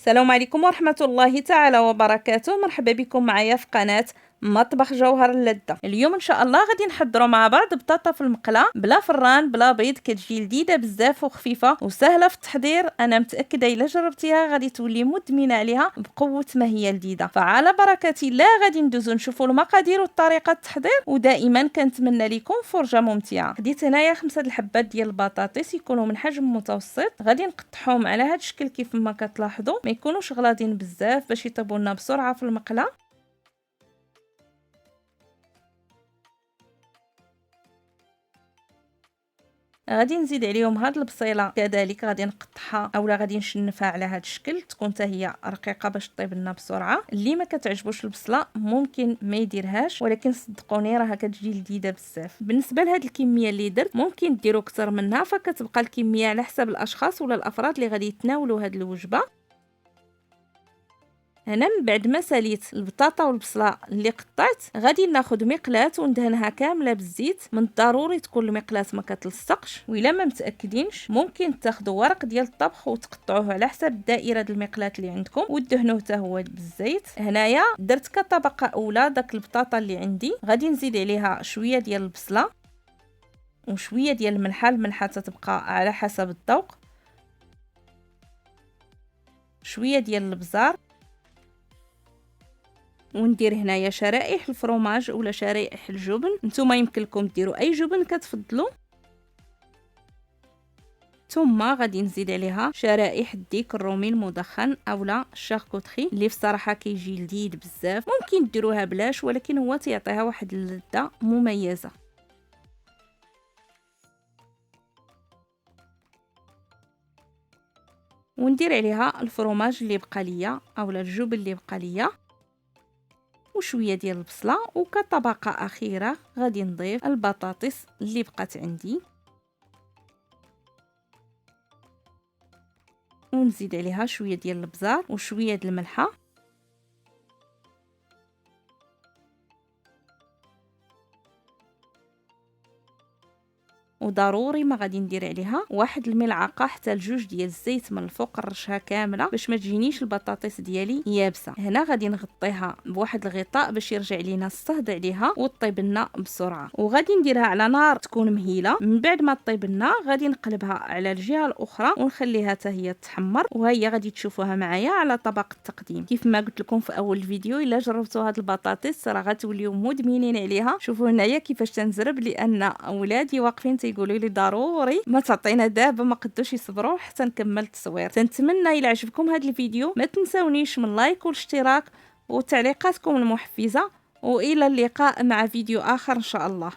السلام عليكم ورحمة الله تعالى وبركاته. مرحبا بكم معايا في قناة مطبخ جوهر اللذة. اليوم ان شاء الله غادي نحضروا مع بعض بطاطا في المقله بلا فران بلا بيض، كتجي لذيذه بزاف وخفيفه وسهله في التحضير. انا متاكده الا جربتيها غادي تولي مدمنه عليها بقوه ما هي لذيذه. فعلى بركه الله غادي ندوزو نشوفوا المقادير وطريقه التحضير، ودائما كنتمنى لكم فرجه ممتعه. خديت هنايا 5 الحبات ديال البطاطس يكونوا من حجم متوسط، غادي نقطعهم على هذا الشكل كيف ما كتلاحظوا، ما يكونوش غلاضين بزاف باش يطيبوا لنا بسرعه في المقله. غادي نزيد عليهم هاد البصيله كذلك، غادي نقطعها اولا غادي نشنفها على هاد الشكل تكون حتى هي رقيقه باش طيب لنا بسرعه. اللي ما كتعجبوش البصله ممكن ما يديرهاش، ولكن صدقوني راها كتجي لذيذه بزاف. بالنسبه لهاد الكميه اللي درت ممكن ديروا اكثر منها، فكتبقى الكميه على حسب الاشخاص ولا الافراد اللي غادي يتناولوا هاد الوجبه. هنا من بعد ما ساليت البطاطا والبصله اللي قطعت، غادي ناخذ مقلاة وندهنها كامله بالزيت. من الضروري تكون المقلاة ما كتلصقش، وإلا ما متاكدينش ممكن تاخذوا ورق ديال الطبخ وتقطعوه على حسب الدائره ديال المقلاة اللي عندكم ودهنوه حتى هو بالزيت. هنايا درت كطبقه اولى داك البطاطا اللي عندي، غادي نزيد عليها شويه ديال البصله وشويه ديال الملحه تتبقى على حسب الذوق، شويه ديال الابزار، وندير هنايا شرائح الفرomاج ولا شرائح الجبن، نتوما يمكن لكم ديروا اي جبن كتفضلوا. ثم غادي نزيد عليها شرائح الديك الرومي المدخن اولا الشاركوتري اللي بصراحه كيجي لذيذ بزاف. ممكن ديروها بلاش ولكن هو تيعطيها واحد اللذه مميزه. وندير عليها الفرomاج اللي بقى ليا اولا الجبن اللي بقى ليا وشويه ديال البصله. وكطبقه اخيره غادي نضيف البطاطس اللي بقات عندي ونزيد عليها شويه ديال الابزار وشويه ديال الملحه. وضروري ما غادي ندير عليها واحد الملعقه حتى لجوج ديال الزيت من الفوق، نرشها كامله باش ما تجينيش البطاطس ديالي يابسه. هنا غادي نغطيها بواحد الغطاء باش يرجع لينا الصهد عليها وطيب لنا بسرعه. وغادي نديرها على نار تكون مهيله. من بعد ما طيب لنا غادي نقلبها على الجهه الاخرى ونخليها حتى هي تحمر، وهي غادي تشوفوها معايا على طبق التقديم. كيف ما قلت لكم في اول الفيديو، الا جربتوا هاد البطاطس راه غتوليو مدمنين عليها. شوفوا هنايا كيفاش تنزرب، لان اولادي واقفين يقولوا لي ضروري ما تعطينا دابا، ما قدوش يصبروا حتى نكمل التصوير. تنتمنى الى عجبكم هذا الفيديو ما تنساونيش من لايك والاشتراك وتعليقاتكم المحفزه، والى اللقاء مع فيديو اخر ان شاء الله.